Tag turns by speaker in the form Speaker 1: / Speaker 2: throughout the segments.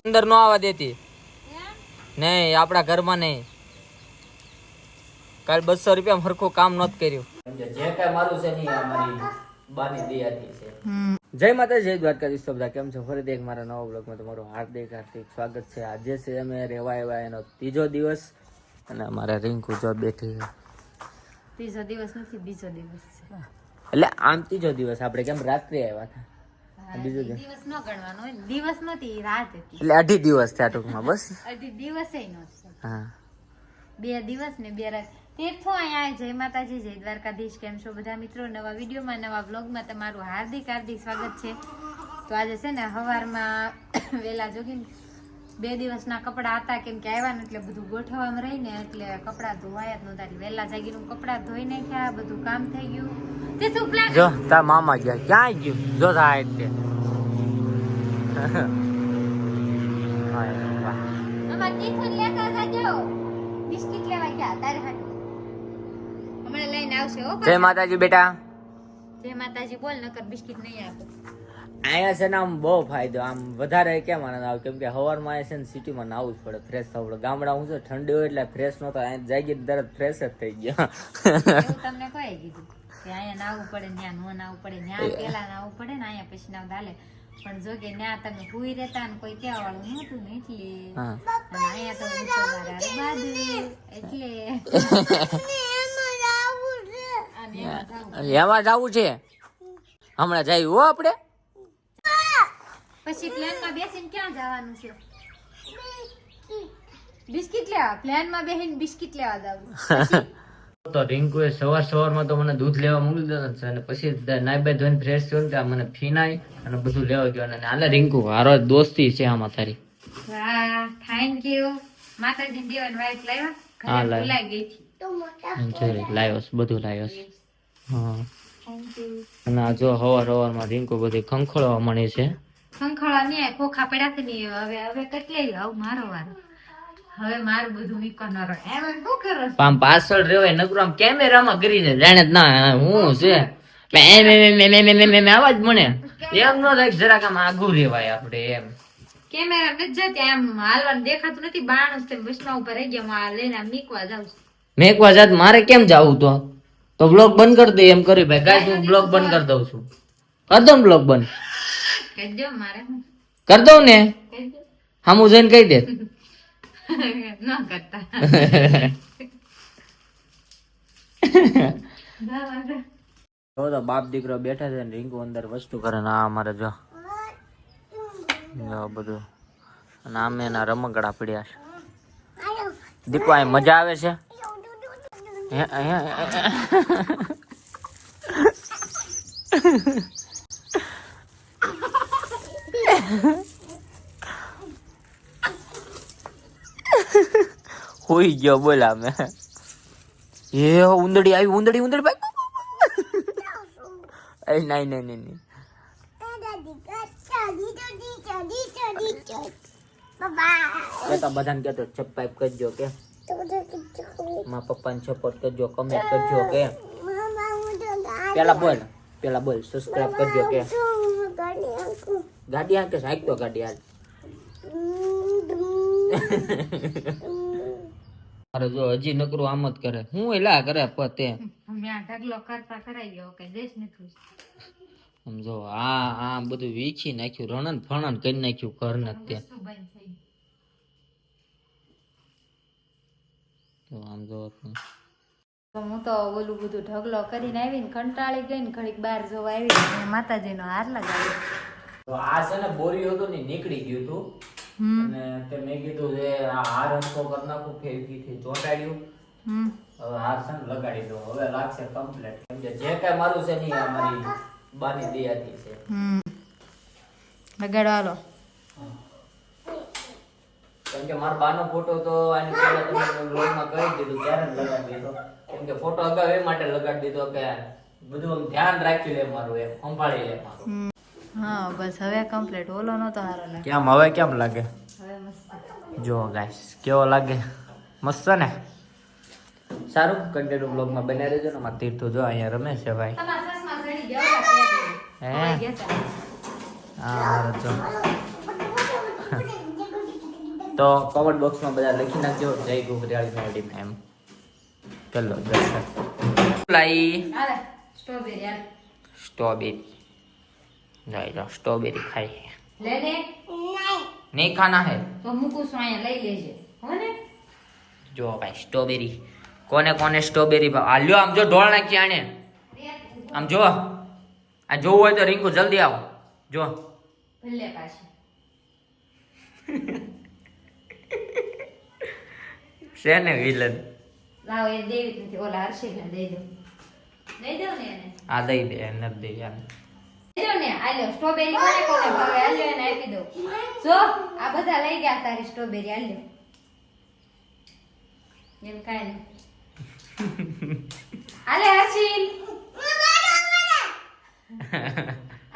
Speaker 1: અંદર નો આવવા દેતી નહીં, આપડા ઘરમાં નહીં. કાલ 200 રૂપિયા હરખું કામ નહોતું કર્યું. જે કઈ મારું છે નહીં અમારી બાની દયાથી છે. જય માતા, જય દ્વારકાધીશ. બધા કેમ છો? ફરીથી એક મારા નવા બ્લોગમાં તમારું હાર્દિક સ્વાગત છે. આજે છે અમે રહેવા આવ્યા એનો 3જો દિવસ અને અમારા રિંકુ જો બેઠી છે.
Speaker 2: 3જો દિવસ નથી, બીજો દિવસ છે.
Speaker 1: એટલે આમ 3જો દિવસ, આપણે કેમ રાત્રે આવ્યા હતા. બીજો
Speaker 2: દિવસ ન ગણવાનો હોય, દિવસ નથી, રાત હતી.
Speaker 1: એટલે 2.5 દિવસ થયા ટૂંકમાં, બસ
Speaker 2: 2.5 દિવસે નહોતો.
Speaker 1: હા,
Speaker 2: 2 દિવસ ને 2 રાત. તીર્થો અહીંયા. જય માતાજી, જય દ્વારકાધીશ. કેમ છો બધા મિત્રો? નવા વિડીયોમાં, નવા બ્લોગમાં તમારું હાર્દિક સ્વાગત છે. તો આજે છે ને સવારમાં વહેલા જોગીને 2 દિવસના કપડા હતા, કેમ કે આવ્યા ને એટલે બધું ગોઠવવામાં રહીને એટલે કપડા ધોવાયા જ નહોતા. વહેલા જાગીને કપડા ધોઈ નાખ્યા, બધું કામ થઈ ગયું. તે શું પ્લાન?
Speaker 1: જો તાર મામા ગયા, ક્યાં ગયું? જો થાય તે
Speaker 2: અમાર તીર્થો લેતા જાજો. બિસ્કિટ લેવા ગયા તારે હાટુ. હમણાં લઈને આવશે. હો
Speaker 1: જય માતાજી બેટા.
Speaker 2: જય માતાજી બોલ, નકર બિસ્કિટ નહીં આપો.
Speaker 1: અહીંયા છે ને આમ બહુ ફાયદો, આમ વધારે કેમ આનંદ આવે, કેમ કે સવારમાં અહીંયા છે ને સિટીમાં નાવું જ પડે, ફ્રેશ થવું પડે. ગામડા હું છે ઠંડી હોય એટલે ફ્રેશ નહોતો, અહીંયા જાગી તરત ફ્રેશ જ થઈ ગયા.
Speaker 2: એવું તમને કોઈ કીધું કે અહીંયા નાવું પડે, ત્યાં નો નાવું પડે, ત્યાં પેલા નાવું પડે ને અહીંયા પછી નાવ ચાલે. પણ જો કે ત્યાં તમે હુઈ રહેતા ને કોઈ કહેવા વાળું નહોતું ને એટલે અહીંયા તો
Speaker 1: એમાં જવું છે. હમણાં જાય હો આપણે.
Speaker 2: પછી પ્લેનમાં બેસીને ક્યાં જવાનું છે? બિસ્કિટ લેવા. પ્લેનમાં બેસીને બિસ્કિટ લેવા જવું.
Speaker 1: તો રિંકુએ સવારમાં તો મને દૂધ લેવા મૂકી દીધું છે અને પછી નાઈ ધોઈને ફ્રેશ થયો ને મને ફીનાઈ અને બધું લેવા ગયો. અને હાલે રિંકુ, હારો દોસ્તી છે આમાં તારી.
Speaker 2: વાહ, થેન્ક યુ. માતાજી દેવન વાઈટ લાવ્યા.
Speaker 1: હા,
Speaker 2: ઘરે ભૂલાઈ ગઈ હતી.
Speaker 1: લાવ્યો બધું લાવ્યો. હા,
Speaker 2: થેન્ક યુ.
Speaker 1: અને આ જો સવારમાં રિંકુ બધી ખંખોળવા મળી છે.
Speaker 2: ખંખોળા નહીં, ખોખા પડ્યા છે ને હવે કેટલે આવ મારો વારો. હવે મારું બધું વિકરનારો એમ શું કરો?
Speaker 1: આમ પાછળ રેવાય નકરું આમ કેમેરામાં કરીને જાણે જ ના હું છે આવાજ મને એમ નો થાય. જરાક આમ આઘું રેવાય આપણે એમ.
Speaker 2: કેમેરા નથી જતી, આમ હાલવાનું દેખાતું નથી. બાણું છે બસમાં ઉપર રહી ગયા, લઈને આમ નીકવા જાવ છું.
Speaker 1: મેકવા જાત મારે કેમ જાવું? તો બ્લોગ બંધ કરી દે એમ કરી ભાઈ. ગાઈસ હું બ્લોગ બંધ કરી દઉં છું. કર દઉં બ્લોગ બંધ
Speaker 2: કહી દો મારે.
Speaker 1: કરી દઉં ને?
Speaker 2: કહી દો.
Speaker 1: હામું જઈને કહી દે.
Speaker 2: ન કરતા.
Speaker 1: તો બાપ દીકરો બેઠા છે ને રિંકુ અંદર વસ્તુ કરે ને આ અમારે જો બધું. અને આમે એના રમકડા પડ્યા છે. દીપુ આ મજા આવે છે. હોઈ ગયો બોલા મેં. એ ઉંદડી આવી, ઉંદડી ભાઈ. નહીં બધાને કેતો સબસ્ક્રાઇબ કરજો કે મારા પપ્પાને સપોર્ટ કરજો, કમેન્ટ કરજો કે પેલા બોલ સબસ્ક્રાઇબ કરજો કે ગાડી આંકે સાઈક તો ગાડી હાલ. અરે જો હજી નકરું આમ જ કરે. હું એલા કરે પતે
Speaker 2: મેં ઢગલો કરતા કરાઈ ગયો કે દેશ નથી.
Speaker 1: સમજો આ બધું વીખી નાખ્યું, રણન ફણન કરી નાખ્યું ઘર ને ત્યાં. તો આમ જો
Speaker 2: હું તો ઓલું બધું ઢગલો કરીને આવીને કંટાળી ગઈ ને ઘડીક બહાર જોવા આવી, માતાજીનો હાર લગાવ્યો.
Speaker 1: તો આ છે ને બોરી હતું ને નીકળી ગયું હતું અને તે મેં કીધું કે આ હાર હંકો કરી નાખું, ફેરથી ચોંટાડ્યું. હવે હાર છે ને લગાડી દો, હવે લાગશે કમ્પ્લીટ. કેમ કે જે કઈ મારું છે નહીં અમારી બાની દયાથી છે.
Speaker 2: લગાડો હાલો.
Speaker 1: કેમ કે મારા બાનો ફોટો તો આની પહેલા તમે વ્લોગમાં કહી દીધું ત્યારે જ લગાડી દીધો. કેમ કે ફોટો અગાઉ એ માટે લગાડી દીધો કે બધું આમ ધ્યાન રાખ્યું લે મારું, એમ સંભાળી લે મારું.
Speaker 2: હા બસ હવે કમ્પ્લીટ. ઓલો નતો હારો લાગે.
Speaker 1: કેમ હવે કેમ લાગે?
Speaker 2: હવે મસ્ત.
Speaker 1: જો ગાઈસ કેવો લાગે? મસ્ત ને? સારું, કન્ટિન્યુ બ્લોગમાં બન્યા રહેજો ને. મારા તીર્થો જો અહીંયા રમે છે ભાઈ.
Speaker 2: તમારા સસમા સડી ગયા.
Speaker 1: હે
Speaker 2: ખવાઈ ગયા તા.
Speaker 1: હા મારો જો તો કમેન્ટ બોક્સમાં બધા લખી નાખજો જય ઘુઘરાળી ફેમિલી એમ ચલો લાઈ
Speaker 2: હાલે, સ્ટ્રોબેરી હાલ.
Speaker 1: સ્ટ્રોબેરી જાય લો સ્ટ્રોબેરી ખાઈ
Speaker 2: લે લે.
Speaker 1: નહીં ખાના હે
Speaker 2: તો મૂકું છું અહીંયા લઈ લેજે હો ને.
Speaker 1: જો ભાઈ સ્ટ્રોબેરી કોને કોને સ્ટ્રોબેરી ભાવ આ લ્યો આમ જો ઢોળ નાખી આને આમ જો આ જોવું હોય તો રિંકુ જલ્દી આવો જો
Speaker 2: ભલે પાછી.
Speaker 1: છે ને વિલન
Speaker 2: લાવો એ દેવી જ નથી, ઓલા હર્ષિતને દઈ દો. દઈ દો ને એને.
Speaker 1: આ દઈ દે નથી દે યાર
Speaker 2: દઈ દો ને. આ લ્યો સ્ટ્રોબેરી કોને કોને ભાવે આ લ્યો એને આપી દો. જો આ બધા લઈ ગયા તારી સ્ટ્રોબેરી આ લ્યો. એમ કાંઈ નહીં. આલે હર્ષિલ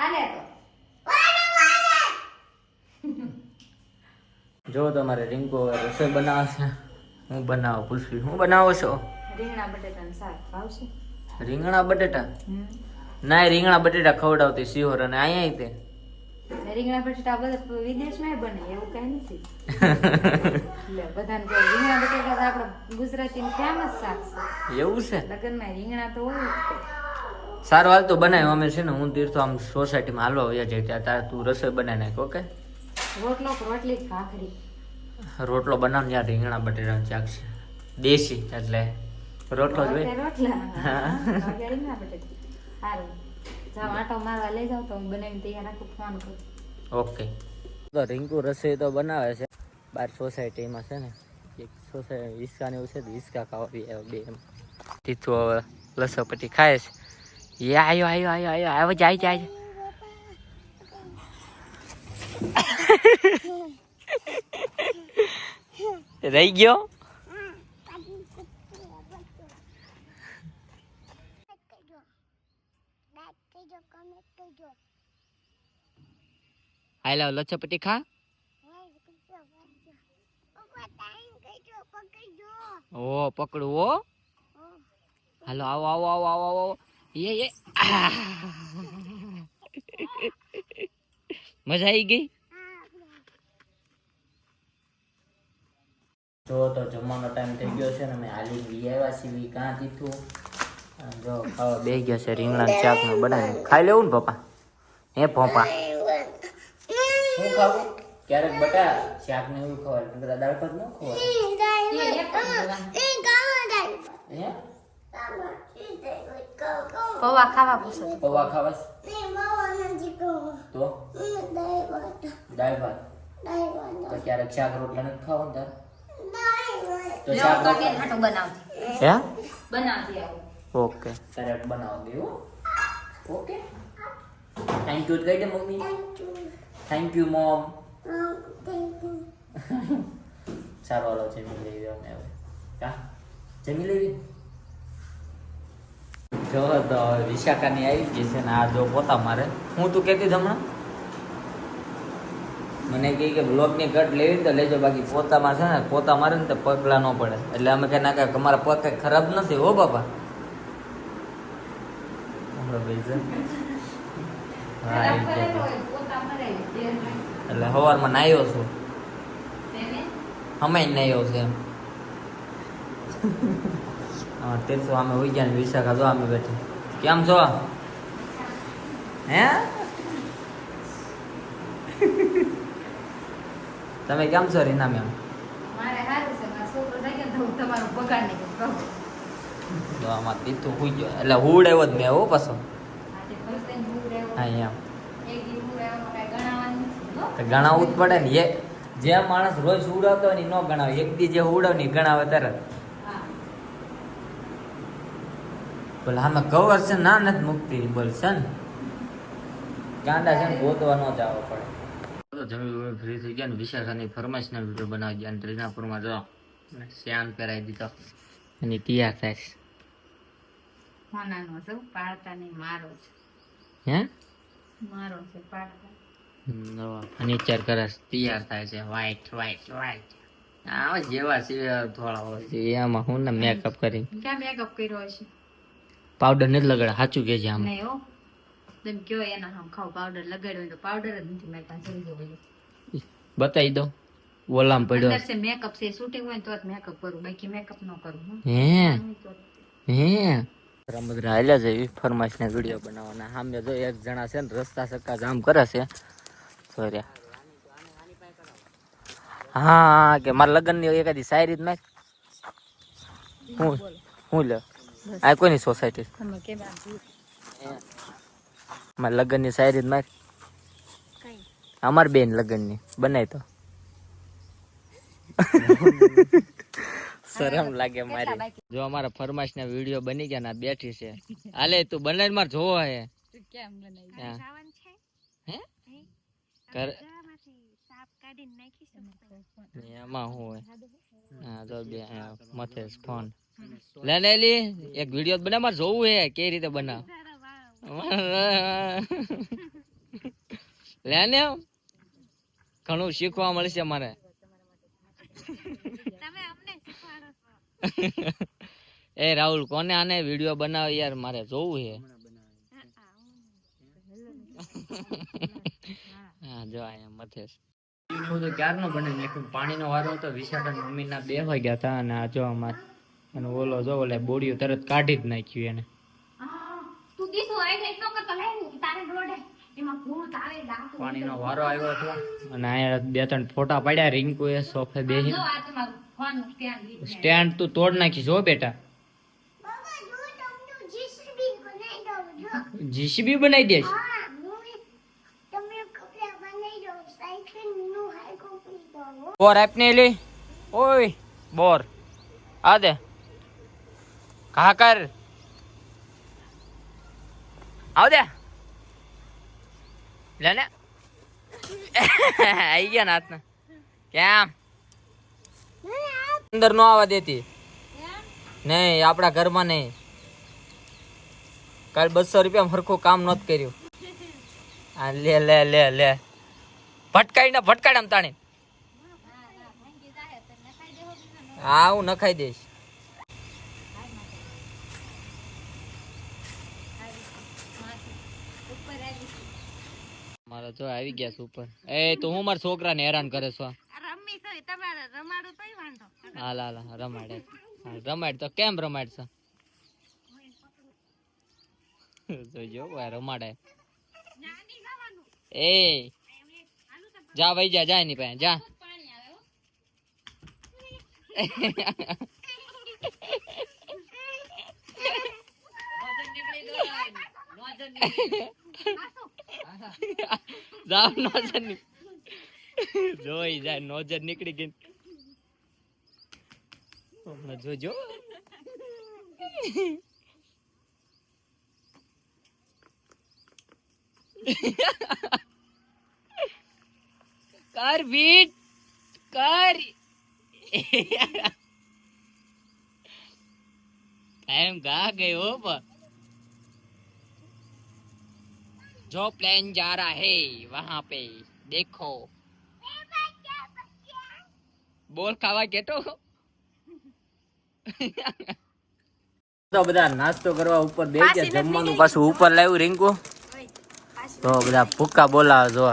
Speaker 2: આલે તો
Speaker 1: જો તમારે રિંકુ રસોઈ બનાવે છે હું બનાવો પૂછવી હું બનાવો છો
Speaker 2: રીંગણા બટેટાનું શાક ભાવશે.
Speaker 1: રીંગણા બટેટા ના રીંગણા બટેટા ખવડાવતી શિહોર અને અહીંયા તે
Speaker 2: રીંગણા બટેટા બધા વિદેશમાં બને એવું કઈ નથી. એટલે બધાને કહે રીંગણા બટેટા તો આપણા ગુજરાતીનું ફેમસ શાક છે.
Speaker 1: એવું છે
Speaker 2: લગ્નમાં રીંગણા તો હોય જ તે.
Speaker 1: સારું હાલ તો બનાવ્યું અમે છે ને હું તીર્થો આમ સોસાયટીમાં હાલવા આવ્યા જઈએ ત્યાં તારે તું રસોઈ બનાવી નાખ ઓકે
Speaker 2: રોટલો રોટલી ભાખરી
Speaker 1: રોટલો બનાવ ત્યાં રીંગણા બટેટાનું શાક છે દેશી એટલે રોટલો જ હોય
Speaker 2: રોટલા રીંગણા બટેટા સારું. જાઓ આટો મારવા લઈ જાવ તો હું બનાવીને તૈયાર રાખું ફોન કરું.
Speaker 1: ઓકે તો રિંકુ રસોઈ તો બનાવે છે બાર સોસાયટીમાં છે ને એક સોસાયટી હિસકા ને એવું છે તો હિસકા ખાવા બી આવે બે એમ તીથું હવે લસોપટ્ટી ખાય છે એ આવ્યો જાય રહી ગયો હાલો લસોપટ્ટી ખા ઓ પકડું ઓ હાલો આવો એ મજા આવી ગઈ જો તો જમવાનો ટાઈમ થઈ ગયો છે ને મેં હાલી લઈ આવ્યા છીએ કાં દીધું જો ખાવા બે ગયા છે રીંગણા શાક નું બનાવીને ખાઈ લેવું ને પપ્પા હે પપ્પા હું ખાવું ક્યારેક બટા શાક ને એવું ખવાય બધા દાળ ભાત ન ખવાય હે
Speaker 2: પૌવા ખાવા પૂછો.
Speaker 1: પૌવા ખાવાસ તો દાળ ભાત તો ક્યારેક શાક રોટલા નથી ખાવા ને તારે તો શાક રોટલા
Speaker 2: બનાવતી
Speaker 1: હે
Speaker 2: બનાવતી આવું.
Speaker 1: ઓકે તારે બનાવો દેવું ઓકે થેન્ક યુ કહી દે મમ્મી થેન્ક યુ મોમ સારું હાલો જમી લેવી અમે હવે કા જમી લેવી જો તો વિશાખાની આવી ગઈ છે ને આ જો પોતા મારે હું તું કહેતી હમણાં મને કહી કે બ્લોકની કટ લેવી તો લેજો બાકી પોતામાં છે ને પોતા મારે ને તો પગલા ન પડે એટલે અમે કઈ ના કહે અમારા પગ કઈ ખરાબ નથી હો બાપા હા એટલે સવારમાં નાહ્યો છું અમે નાહ્યો છે એમ હા તે તો અમે હોઈ ગયા ને વિશાખા જો અમે બેઠી કેમ છો હે તમે કેમ છો રીના મેમ
Speaker 2: મારે સારું છે મારો છોકરો થઈ ગયો તો હું તમારો પગાર નહીં કહું.
Speaker 1: તો આમાં તીથું હોઈ ગયો એટલે હુડ આવ્યો જ મેં હો પાછો
Speaker 2: આજે first time હું રહેવું.
Speaker 1: હા એમ
Speaker 2: એક દી હું રહેવામાં કાંઈ ગણાવાનું નથી, હો.
Speaker 1: તો ગણાવવું જ પડે ને એ જે માણસ રોજ ઉડાવતો હોય ને ન ગણાવે એક દી જે ઉડાવ ને ગણાવે તરત
Speaker 2: હા.
Speaker 1: બોલે આમાં કવર છે ના નથી મુકતી બોલ છે ને કાંડા છે ને ગોતવા ન જવો પડે તો જમી ફ્રી થઈ ગયા ને વિશાખાની ફરમાઈશના વિડીયો બનાવી ગયા અને ત્રિનાપુરમાં જો શ્યાન પહેરાવી દીધો અને તૈયાર થાય છે
Speaker 2: હોનાનો છે, પાડતા નહીં, મારો છે.
Speaker 1: હે
Speaker 2: મારો છે પાડતા.
Speaker 1: ફર્નિચર કરે છે, તૈયાર થાય છે વ્હાઈટ વ્હાઈટ વ્હાઈટ આવા જેવા છે થોડા હોય છે એમાં હું ને મેકઅપ કરી
Speaker 2: ક્યાં મેકઅપ કર્યો હશે?
Speaker 1: પાવડર નથી લગાડે સાચું કે છે આમ
Speaker 2: નહીં હો. તેમ કયો એના આમ ખાવ પાવડર લગાડ્યો હોય તો પાવડર જ નથી મારી પાસે જલ્દી હોય
Speaker 1: બતાવી દો ઓલામ પડ્યો
Speaker 2: અંદર છે મેકઅપ છે શૂટિંગ હોય તો જ મેકઅપ કરું બાકી મેકઅપ ન કરું
Speaker 1: હે રમદરા હાલ્યા છે ફરમાઈશ ના વિડીયો બનાવવાના સામે જો એક જણા છે ને રસ્તા સક્કા જામ કરે છે સોર્યા હા કે મારા લગ્ન ની એકાદી શાયરી જ નાખ હું લે આ કોઈની સોસાયટી મારા લગ્ન ની શાયરી જ નાખ અમાર બેન લગ્ન ની બનાય તો શરમ લાગે મારી જો અમારા ફરમાઈશ ના વિડીયો બની ગયા ના બેઠી છે હાલે તું બનાવી માર જોવો હે
Speaker 2: કેમ બનાવી
Speaker 1: હે કર એમાં હું હોય હા જો બે મથે ફોન લે લે લી એક વિડીયો બનાવ માર જોવું હે કેવી રીતે બનાવ લે ને ઘણું શીખવા મળશે મારે એ રાહુલ કોને આને વિડીયો બનાવે યાર મારે જોવું હે હા જો આયા મથેશ હું તો ક્યારનો બને નાખ્યું પાણીનો વારો હતો વિશાખા મમ્મી ના 2 વાગ્યા હતા અને આ જો અમાર અને ઓલો જો ઓલે બોડીઓ તરત કાઢી જ નાખ્યું એને પાણીનો વારો આવ્યો હતો અને અહીંયા 2-3 ફોટા પડ્યા રિંકુ એ સોફે બેહી સ્ટેન્ડ તું તોડ નાખીશ હો બેટા જીસીબી બનાવી દેશ બોર આપને લે ઓય બોર આ દે કા કર આવ દે લે ને આઈ ગયા નાથ ને કેમ અંદર નો આવવા દેતી નહીં આપણા ઘરમાં નહીં કાલ 200 રૂપિયા હરખું કામ નહોત કર્યું આ લે લે લે લે ભટકાડ આમ તાણી હા હું નખાઈ દઈશ મારા તો આવી ગયા છે ઉપર એ તો હું મારા છોકરાને હેરાન કરે છો હાલ હાલ રમાડે રમાડ તો કેમ રમાડ છે જોજો રમાડે એ જા ભાઈ જા જાય ની પાસે જા જાવ નોજર જોઈ જાય નોજર નીકળી ગઈ જોજો કર બીટ કર એમ गा गए हो जो प्लेन जा रहा है वहां पे देखो बोल खावा केटो તો બધા નાસ્તો કરવા ઉપર બેસી ગયા જમવાનું પાછું ઉપર લાવ્યું રિંકુ તો બધા ભૂક્કા બોલાવે જો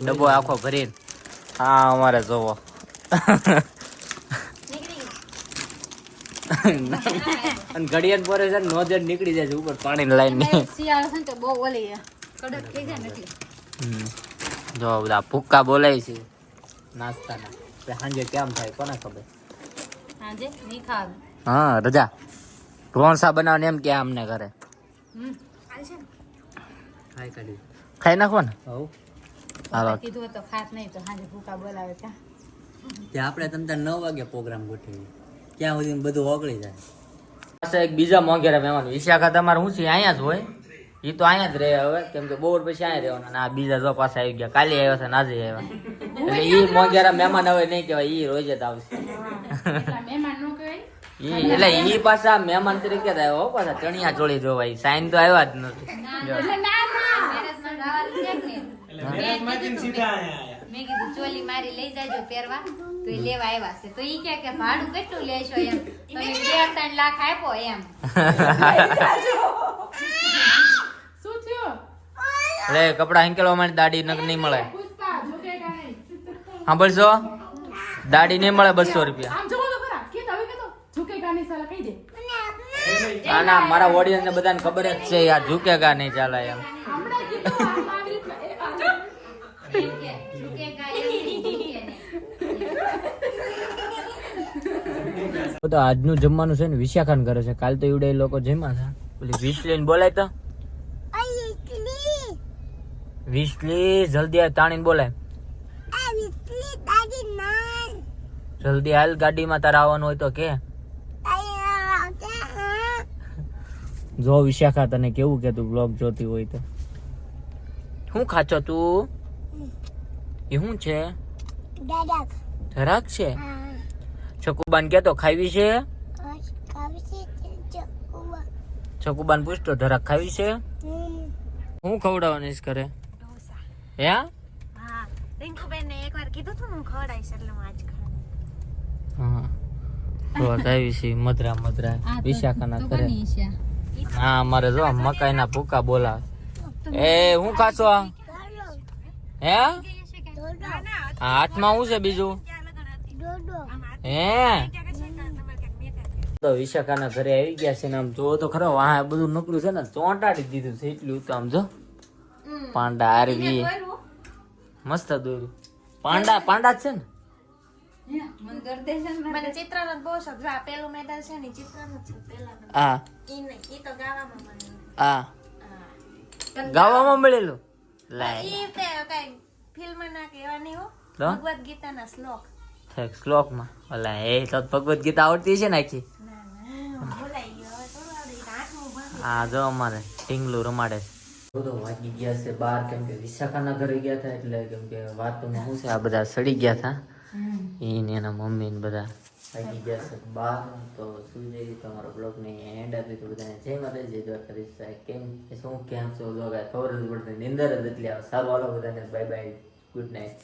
Speaker 1: ડબ્બો આખો ભરીને હા અમારે જોવો અને ઘડિયાળ પોરે છે નોજર નીકળી જાય છે ઉપર પાણી લાઈન ની
Speaker 2: શિયાળો છે તો બહુ ઓલી કડક થઈ જાય નથી
Speaker 1: જો બધા ભૂક્કા બોલાય છે નાસ્તાના સાંજે કેમ થાય કોને ખબર
Speaker 2: સાંજે નહીં ખાવ
Speaker 1: હા રજા ઢોસા બનાવને એમ કે અમને ઘરે ખાઈ નાખો ને હાલો
Speaker 2: કીધું તો ખાત નહીં તો સાંજે ભૂકા બોલાવે
Speaker 1: ત્યાં આપણે તમ 9 વાગે પ્રોગ્રામ ગોઠવીએ ક્યાં સુધી બધું ઓગળી જાય એક બીજા મોંઘેરા મહેમાન વિશાખા તમારે શું છે અહીંયા જ હોય એ તો અહીંયા જ રહે હવે કેમ કે બપોર પછી અહીંયા રહેવાના આ બીજા જો પાછા આવી ગયા કાલે આવ્યા છે નાજે આવ્યા એટલે ઈ મોંઘેરા મહેમાન હવે નહીં કહેવાય ઈ રોજ જ આવશે એટલે ઈ પાછા મહેમાન તરીકે જ આવ્યો પાછા ચણિયા ચોળી જોવાય સાઈન તો આવ્યા જ નથી
Speaker 2: મેં કીધું ચોલી મારી લઈ જાજો પહેરવા તો એ લેવા આવ્યા છે તો ઈ કે ભાડું કેટલું લેશો એમ તમે 2-3 લાખ આપ્યો એમ શું થયું
Speaker 1: લે કપડા હંકેલવા માટે દાડી નહીં મળે. સાંભળશો, દાડી નહીં મળે 200 રૂપિયા. ના મારા ઓડિયન્સ ને બધાને ખબર જ છે યાર, ઝુકેગા નહીં ચાલે એમ. તો આજનું જમવાનું છે ને વિશાખાન કરે છે. કાલ તો એવડે લોકો જમ્યા હતા. પેલી વિસલીને બોલાય તો વિસલી જલ્દી આ તાણીને બોલાય. જલ્દી હાલ, ગાડીમાં તારે આવવાનું હોય તો કે. જો વિશાખા તને કેવું કે તું બ્લોગ જોતી હોય તો. શું ખાચો તું? એ શું છે? ધરાક છે. ચકુબાન કેતો ખાવી છે? ચકુબાન પૂછતો ધરાક ખાવી છે? હું ખવડાવવાની કરે? હે
Speaker 2: હા, રિંકુબેન ને એકવાર કીધું તું હું ખવડાવીશ એટલે હું આજ ખવડાવું.
Speaker 1: હા તો આવી છે મધરા વિશાખાના કરે. હા અમારે જો મકાઈના ભૂકા બોલાવે. એ હું ખાશો? હે હાથમાં શું છે બીજું? હે તો વિશાખાના ઘરે આવી ગયા છે ને આમ જો તો ખરો, વાહ બધું નકરું છે ને ચોંટાડી દીધું છે એટલું. તો આમ જો પાંડા આરવી મસ્ત દોર્યું. પાંડા જ છે ને.
Speaker 2: મને ચિત્રનો બહુ શોખ. આ પેલું મેડલ છે ને ચિત્રનો છે પેલા.
Speaker 1: હા
Speaker 2: ઈ નહીં, ઈ તો ગાવામાં મળે.
Speaker 1: હા ગાવામાં મળેલું. લાય
Speaker 2: ઈ તે કઈ ફિલ્મ ના કેવા નહીં હો,
Speaker 1: તો
Speaker 2: ભગવદ ગીતાના શ્લોક.
Speaker 1: શ્લોકમાં ઓલા એ તો ભગવદ ગીતા આવડતી છે ને આખી.
Speaker 2: ના ભૂલાઈ ગયો, હવે થોડું આવડે. આઠમું ભણ્યું.
Speaker 1: હા જો અમારે ટીંગલું રમાડે છે. બધો વાગી ગયા છે 12, કેમ કે વિશાખાના ઘરે ગયા હતા એટલે, કેમ કે વાતમાં શું છે આ બધા સડી ગયા હતા. એને એના મમ્મી ને બધા વાગી ગયા છે 12. તો શું છે તમારો બ્લોગ ને એન્ડ આપી તો બધાને જય માતાજી, જય દ્વારકાધીશ. કેમ શું કેમ છો? ખબર જ પડતી, નિંદર જ એટલી આવે. સારું હાલો બધાને, બાય બાય, ગુડ નાઇટ.